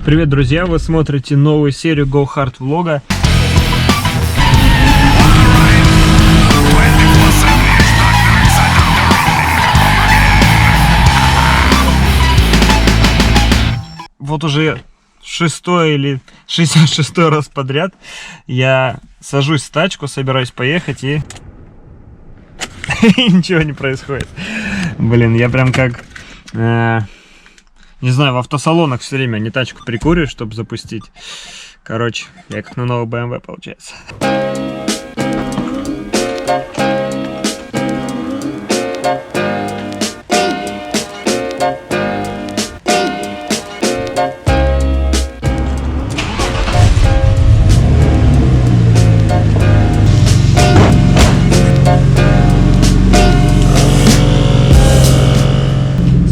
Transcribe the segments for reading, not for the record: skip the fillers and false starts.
Привет, друзья! Вы смотрите новую серию Go Hard влога. Вот уже 6-й или 66-й раз подряд я сажусь в тачку, собираюсь поехать и ничего не происходит. Блин, я прям как... Не знаю, в автосалонах все время не тачку прикурю, чтобы запустить. Короче, я как на новый BMW получается.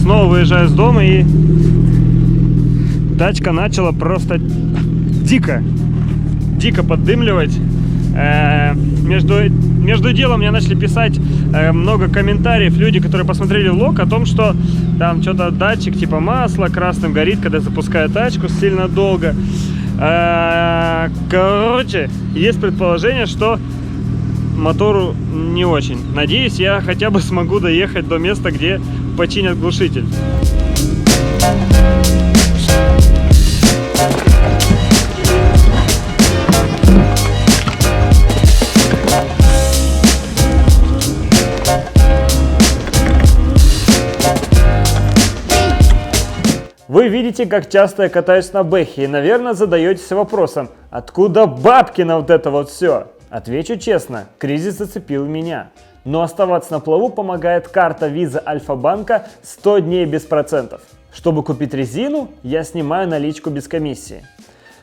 Снова выезжаю с дома, и тачка начала просто дико поддымливать. Между делом мне начали писать много комментариев люди, которые посмотрели влог, о том, что там что-то датчик типа масла красным горит, когда запускаю тачку сильно долго. Короче, есть предположение, что мотору не очень. Надеюсь, я хотя бы смогу доехать до места, где починят глушитель. Вы видите, как часто я катаюсь на бэхе, и, наверное, задаетесь вопросом, откуда бабки на вот это вот все? Отвечу честно, кризис зацепил меня. Но оставаться на плаву помогает карта Visa Альфа-банка 100 дней без процентов. Чтобы купить резину, я снимаю наличку без комиссии.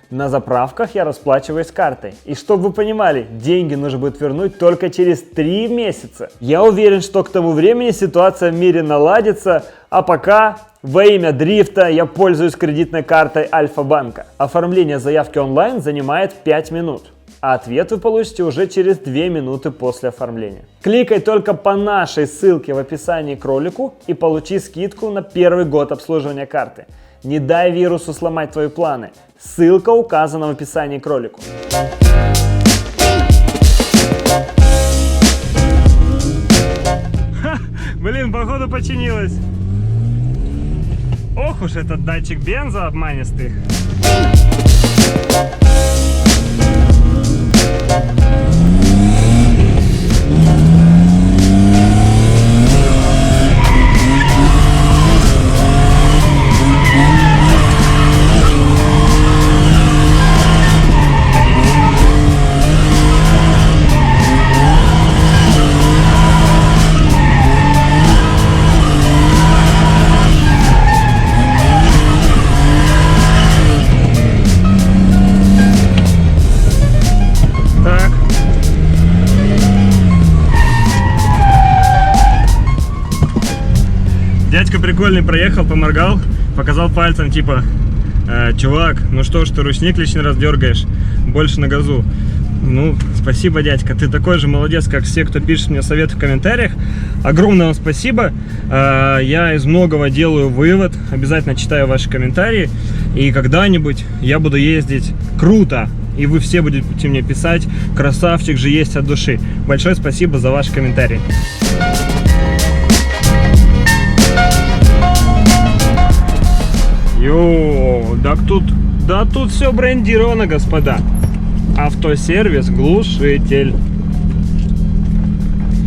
На заправках я расплачиваюсь картой. И чтобы вы понимали, деньги нужно будет вернуть только через 3 месяца. Я уверен, что к тому времени ситуация в мире наладится, а пока во имя дрифта я пользуюсь кредитной картой Альфа-банка. Оформление заявки онлайн занимает 5 минут. А ответ вы получите уже через 2 минуты после оформления. Кликай только по нашей ссылке в описании к ролику и получи скидку на первый год обслуживания карты. Не дай вирусу сломать твои планы. Ссылка указана в описании к ролику. Блин, походу починилось. Ох уж этот датчик бенза обманистый. Дядька прикольный, проехал, поморгал, показал пальцем, типа, чувак, ну что ж ты ручник лишний раз дергаешь, больше на газу. Ну, спасибо, дядька, ты такой же молодец, как все, кто пишет мне советы в комментариях. Огромное вам спасибо. Я из многого делаю вывод, обязательно читаю ваши комментарии, и когда-нибудь я буду ездить круто, и вы все будете мне писать, красавчик же есть от души. Большое спасибо за ваши комментарии. Йоу, да тут все брендировано, господа. Автосервис глушитель.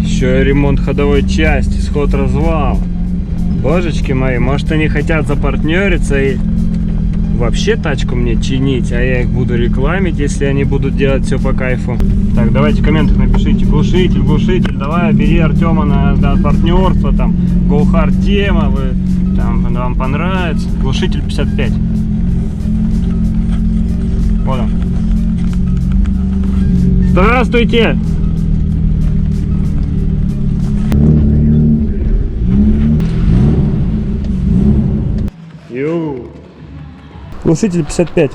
Еще и ремонт ходовой части, сход-развал. Божечки мои, может они хотят запартнериться и вообще тачку мне чинить, а я их буду рекламить, если они будут делать все по кайфу. Так, давайте в комментах напишите, глушитель, давай, бери Артема на партнерство, там, Go Hard тема, там, вам понравится. Глушитель 55. Вот он. Здравствуйте! Йоу. Глушитель 55.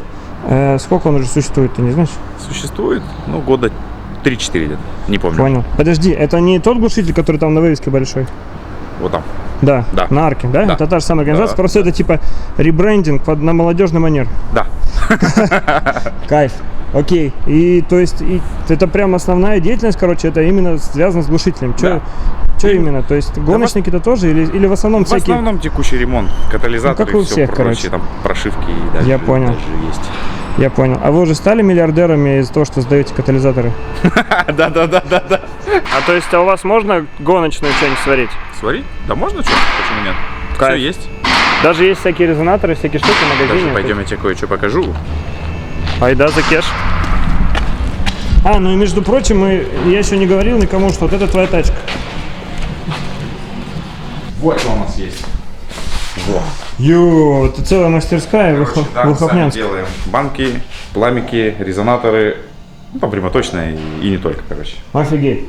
Сколько он уже существует, ты не знаешь? Существует, ну, года 3-4 где-то, не помню. Понял. Подожди, это не тот глушитель, который там на вывеске большой? Вот там. Да, Да. на Арке, да? Да. Это та же самая организация, Да, просто это типа ребрендинг на молодежный манер. Да. Кайф. Окей. И то есть это прям основная деятельность, короче, это именно связано с глушителем. Да. Что именно? То есть гоночники-то тоже или в основном В всякие... основном текущий ремонт, катализаторы, Ну, как у все всех, прочее, короче. там прошивки и даже, Я понял. даже есть. Я понял. А вы уже стали миллиардерами из-за того, что сдаете катализаторы? Да. А то есть у вас можно гоночную что-нибудь сварить? Сварить? Да можно что? Почему нет? Кайф. Все есть. Даже есть всякие резонаторы, всякие штуки в магазине. Даже пойдем, я тебе кое-что покажу. Айда за кеш. А, ну и между прочим, я еще не говорил никому, что вот это твоя тачка. Вот что у нас есть. Вот. Йо, это целая мастерская в Короче, да, мы сами Лоховнянске. делаем банки, пламики, резонаторы. Ну, там прямоточная и не только, короче. Офигеть.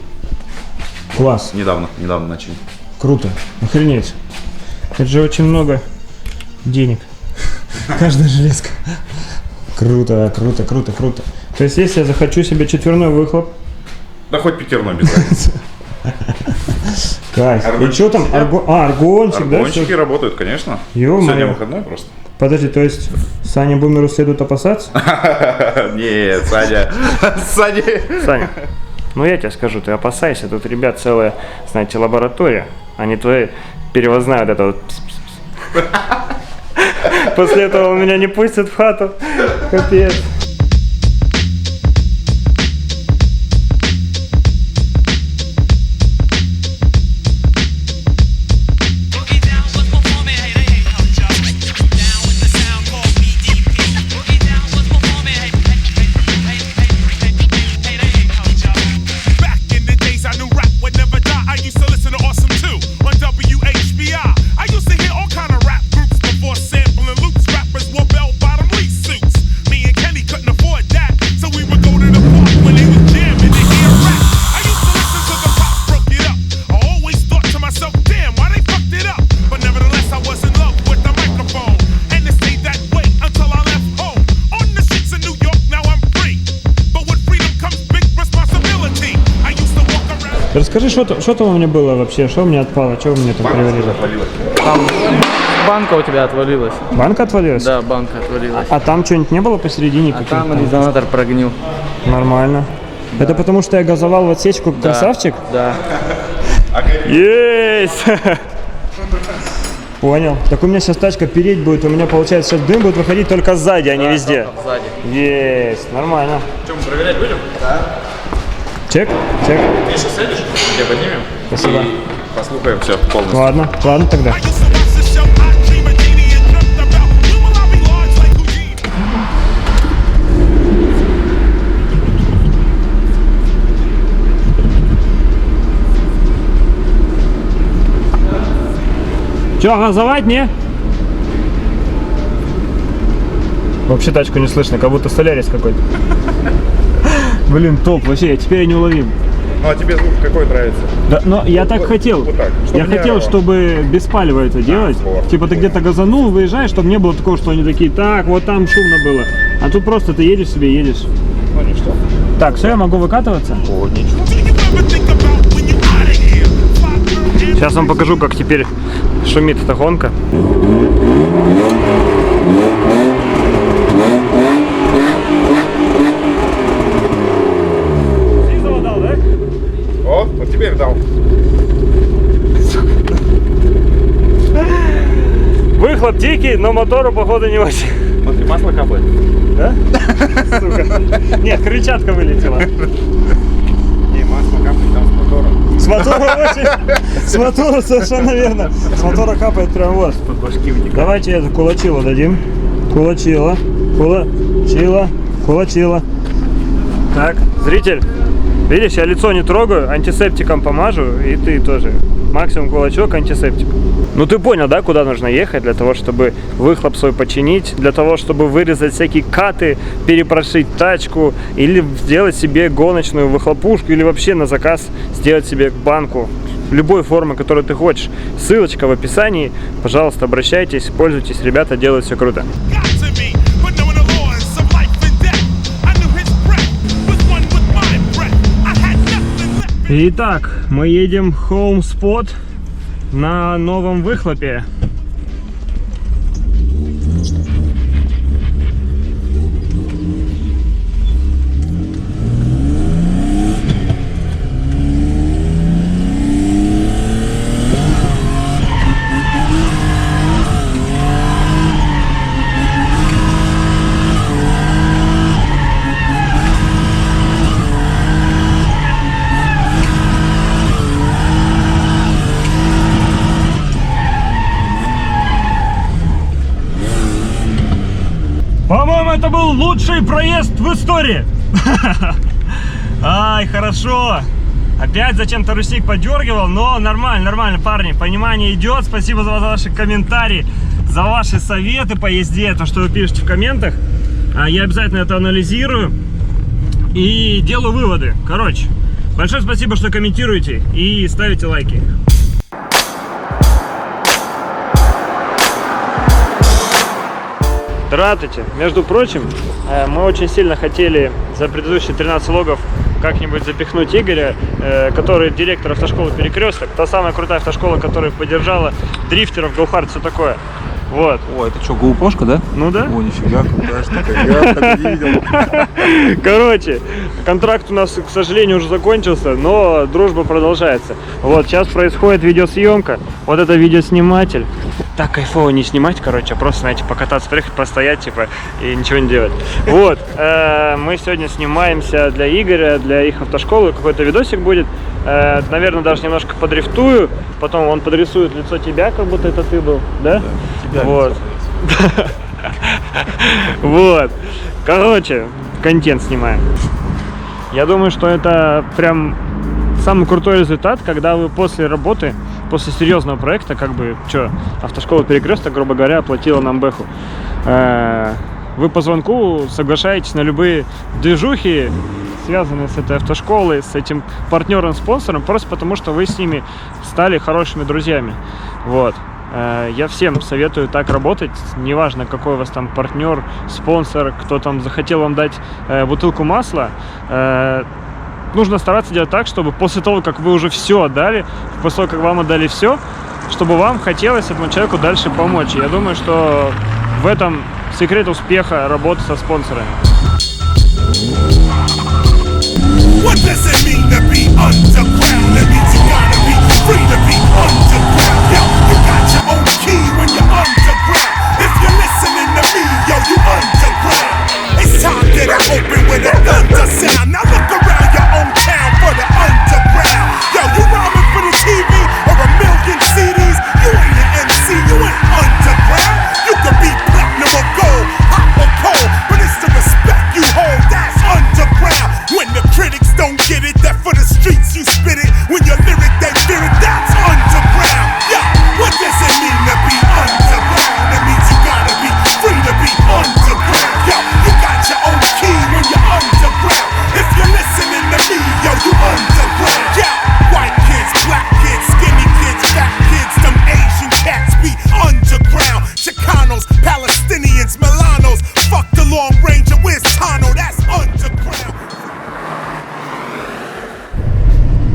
Класс. Недавно начали. Круто. Охренеть. Это же очень много денег. Каждая железка. Круто. То есть, если я захочу себе четверной выхлоп, Да хоть пятерной без разницы. кайф. И Аргончик что там? сидят. Аргончик, да? Аргончики всё? работают, конечно. Ё-моё. Сегодня выходной просто. Подожди, то есть Сане Бумеру следует опасаться? Нет, Саня. Саня, ну я тебе скажу, ты опасайся, тут, ребят, целая, знаете, лаборатория, а не твоя перевозная вот это вот. После этого меня не пустят в хату. Капец. Boogie down was performing, hey, they ain't no joke. Down with the sound called BDP. Boogie down was performing, hey, they ain't no joke. Back in the days, I knew rap would never die. I used to listen to Awesome 2 on WHBI. I used to hear all kind of rap groups before sampling loops. Rappers wore bell-bottom lease suits. Me and Kenny couldn't afford that, so we would go to the park when they was jamming to hear rap. I used to listen to the pop broke it up. I always thought to myself, damn, why they fucked it up? But nevertheless, I was in love with the microphone, and it stayed that way until I left home. On the streets of New York, now I'm free. But with freedom comes big responsibility. I used to walk around. Расскажи, что там у меня было вообще, что у меня отпало, что у меня там привалило? Там банка у тебя отвалилась. Банка отвалилась? Да, банка отвалилась. А там что-нибудь не было посередине? А каких-то там резонатор прогнил. Нормально. Это потому что я газовал в отсечку, Да, красавчик? Да. Есть! Понял. Так у меня сейчас тачка переть будет, у меня получается сейчас дым будет выходить только сзади, а не везде. Только сзади. Есть, нормально. Что, мы проверять будем? Чек. Ты сейчас сядешь? Тебя поднимем? Спасибо. И послухаем все полностью. Ладно тогда. I used to watch the show, I dream a genie and dreamt about you will I be large like Houdini. Че, газовать, не? Вообще тачку не слышно, как будто Солярис какой-то. Блин, топ, вообще, теперь я неуловим. Ну а тебе звук какой нравится? Да, но я так хотел. вот так, чтобы Я не хотел, орало. чтобы без палева это делать. вот. Типа ты где-то газанул, выезжаешь, чтобы не было такого, что они такие, так, вот там шумно было. А тут просто ты едешь себе, едешь. Ну ничто. Так, все, я могу выкатываться? О, ничего. Do you ever think about when you're out of here? Fly through and Сейчас вам покажу, как теперь шумит эта гонка. Сизова дал, да? Вот теперь дал. Выхлоп дикий, но мотору, походу, не очень. Смотри, масло капает. Да? Сука. Нет, крыльчатка вылетела. Не, масло капает там с мотора. С мотора очень. С мотора совершенно верно. С мотора капает прям вот. Под башки вытекает. Давайте это кулачило дадим. Кулачило. Кулачило. Так, зритель. Видишь, я лицо не трогаю, антисептиком помажу, и ты тоже. Максимум кулачок, антисептик. Ну ты понял, да, куда нужно ехать для того, чтобы выхлоп свой починить, для того, чтобы вырезать всякие каты, перепрошить тачку, или сделать себе гоночную выхлопушку, или вообще на заказ сделать себе банку любой формы, которую ты хочешь. Ссылочка в описании. Пожалуйста, обращайтесь, пользуйтесь. Ребята делают все круто. got to me. But knowing the laws of life and death, I knew his breath was one with my breath. I had nothing left. Итак, мы едем home spot. на новом выхлопе. По-моему, это был лучший проезд в истории. Ай, хорошо. Опять зачем-то ручник подергивал, но нормально, нормально, парни. Понимание идет. Спасибо за ваши комментарии, за ваши советы по езде, то, что вы пишете в комментах. Я обязательно это анализирую и делаю выводы. Короче, большое спасибо, что комментируете и ставите лайки. Здравствуйте. Между прочим, мы очень сильно хотели за предыдущие 13 влогов как-нибудь запихнуть Игоря, который директор автошколы «Перекресток». Та самая крутая автошкола, которая поддержала дрифтеров, гоухард, все такое. Вот. О, это что, GoPro-шка, да? Ну да. О, нифига, крутая штука. Я так не видел. Короче, контракт у нас, к сожалению, уже закончился, но дружба продолжается. Вот, сейчас происходит видеосъемка. Вот это видеосниматель. Так кайфово не снимать, короче, а просто, знаете, покататься, приехать, постоять, типа, и ничего не делать. Вот, мы сегодня снимаемся для Игоря, для их автошколы. Какой-то видосик будет. Наверное, даже немножко подрифтую. Потом он подрисует лицо тебя, как будто это ты был, да? Тебя вот. Вот. Короче, контент снимаем. Я думаю, что это прям самый крутой результат, когда вы после работы, после серьезного проекта, как бы, что, автошкола «Перекресток», грубо говоря, оплатила нам бэху. Вы по звонку соглашаетесь на любые движухи, связанные с этой автошколой, с этим партнером-спонсором, просто потому что вы с ними стали хорошими друзьями. Вот. Я всем советую так работать, неважно, какой у вас там партнер, спонсор, кто там захотел вам дать бутылку масла. Нужно стараться делать так, чтобы после того, как вы уже все отдали, после того, как вам отдали все, чтобы вам хотелось этому человеку дальше помочь. Я думаю, что в этом секрет успеха работы со спонсорами. What does it mean to be underground? That means you gotta be free to be underground. Yo, you got your own key when you're underground. If you're listening to me, yo, you underground. It's time that I open with a thunder sound. Now look around your own town for the underground. Yo, you rhyming for the TV or a million CDs? You ain't an MC, you ain't underground. You could be platinum or gold, hot or cold, but it's the respect you hold that's underground. When the critics don't get it, that for the streets you spit it. When your lyric they fear it, that's underground. Yo, what does it mean to be underground? It means you gotta be free to be underground. Yo, you got your own key when you're underground. If you're listening to me, yo, you underground. Yeah, white kids, black kids, skinny kids, fat kids, them Asian cats be underground. Chicanos, Palestinians, Milanos, fuck the Long Ranger, where's Tano? That's underground.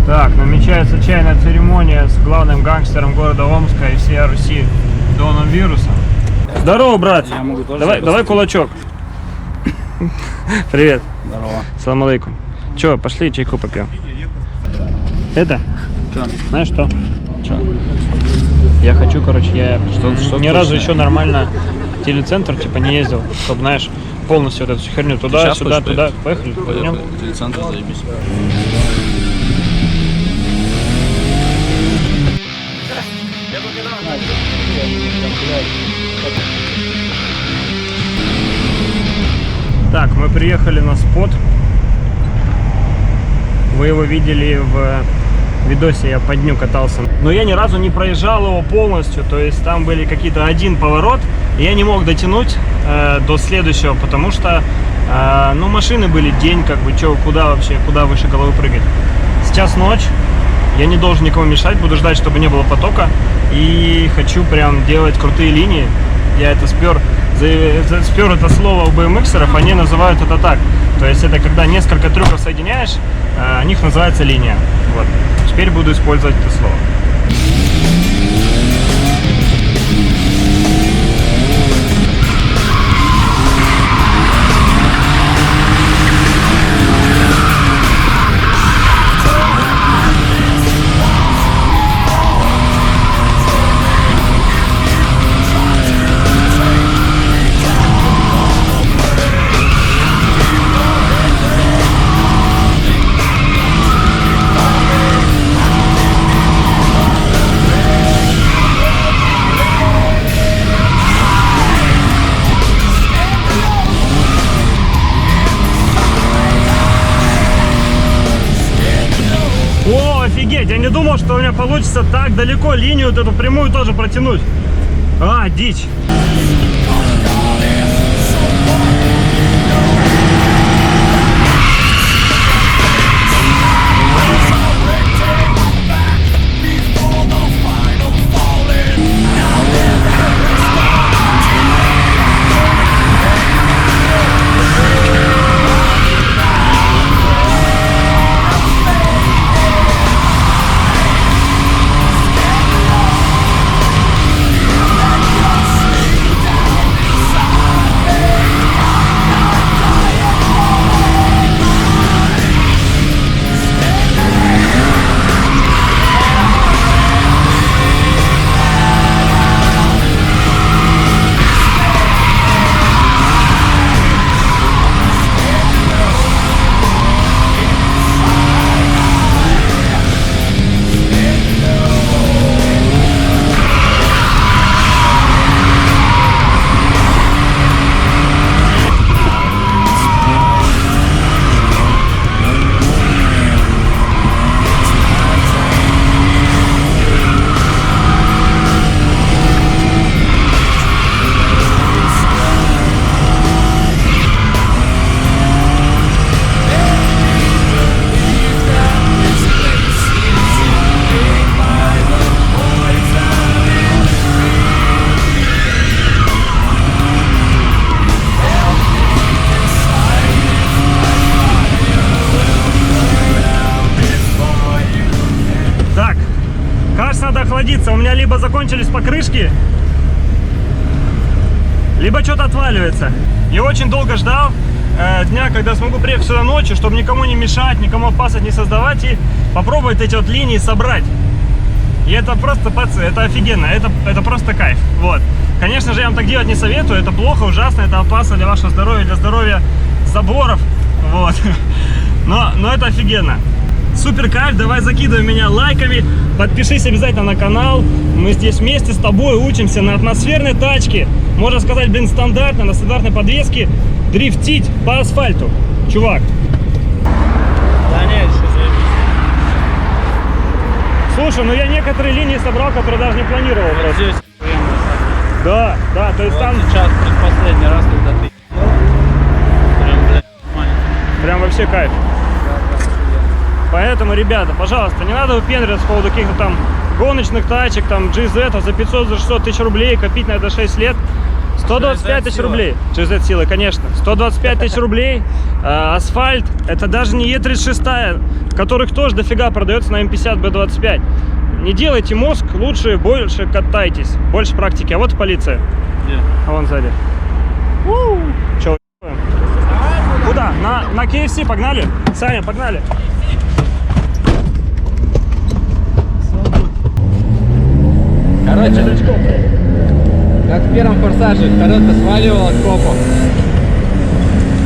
Так, намечается чайная церемония с главным гангстером города Омска и всей Руси Доном Вирусом. Здорово, брат! Давай кулачок. Привет. Здорово. Салам алейкум. Че, пошли чайку попьем. Это? Че? Знаешь что? Че? Я хочу, короче, я Что ни разу вкусное? еще нормально в телецентр типа не ездил, чтобы, знаешь, полностью вот эту всю херню туда, Сейчас сюда, хочешь туда. поехать? Поехали, пойдем. Телецентр, заебись. Так, мы приехали на спот. Вы его видели в видосе, я по дню катался. Но я ни разу не проезжал его полностью, то есть там были какие-то один поворот, и я не мог дотянуть до следующего, потому что ну, машины были день, как бы, чё, куда вообще, куда выше головы прыгать. Сейчас ночь, я не должен никому мешать, буду ждать, чтобы не было потока, и хочу прям делать крутые линии. Я это спер это слово у BMX-еров, они называют это так. То есть это когда несколько трюков соединяешь, о них называется линия. Вот. Теперь буду использовать это слово. тебя получится так далеко линию вот эту прямую тоже протянуть. А, дичь. Так, кажется, надо охладиться. У меня либо закончились покрышки, либо что-то отваливается. Я очень долго ждал дня, когда смогу приехать сюда ночью, чтобы никому не мешать, никому опасность не создавать и попробовать эти вот линии собрать. И это просто, это офигенно, это просто кайф. Вот. Конечно же, я вам так делать не советую, это плохо, ужасно, это опасно для вашего здоровья, для здоровья заборов. Вот. Но это офигенно. Супер кайф, давай закидывай меня лайками, подпишись обязательно на канал. Мы здесь вместе с тобой учимся на атмосферной тачке, можно сказать, блин, стандартно, на стандартной подвеске дрифтить по асфальту, чувак. Да нет, еще Слушай, ну я некоторые линии собрал, которые даже не планировал просто. здесь. Да, то есть там Сейчас предпоследний раз, когда ты прям, блядь, нормально. прям вообще кайф. Поэтому, ребята, пожалуйста, не надо выпендриваться по поводу каких-то там гоночных тачек, там GZ за 500, за 600 тысяч рублей, копить на это 6 лет. 125 тысяч рублей. GZ силы, конечно. 125 тысяч рублей. Асфальт. Это даже не Е36, которых тоже дофига продается на М50, Б25. Не делайте мозг, лучше больше катайтесь. Больше практики. А вот полиция. Где? А вон сзади. Че, куда? На KFC погнали? Саня, погнали. Короче, как в первом форсаже, Торетто сваливал от копов.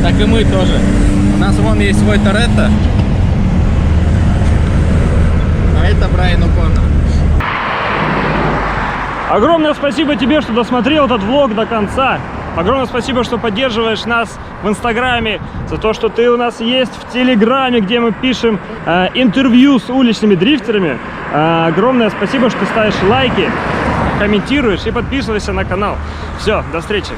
Так и мы тоже. У нас вон есть свой Торетто. А это Брайан О'Коннор. Огромное спасибо тебе, что досмотрел этот влог до конца. Огромное спасибо, что поддерживаешь нас в Инстаграме, за то, что ты у нас есть в Телеграме, где мы пишем интервью с уличными дрифтерами. Огромное спасибо, что ставишь лайки, комментируешь и подписываешься на канал. Все, до встречи.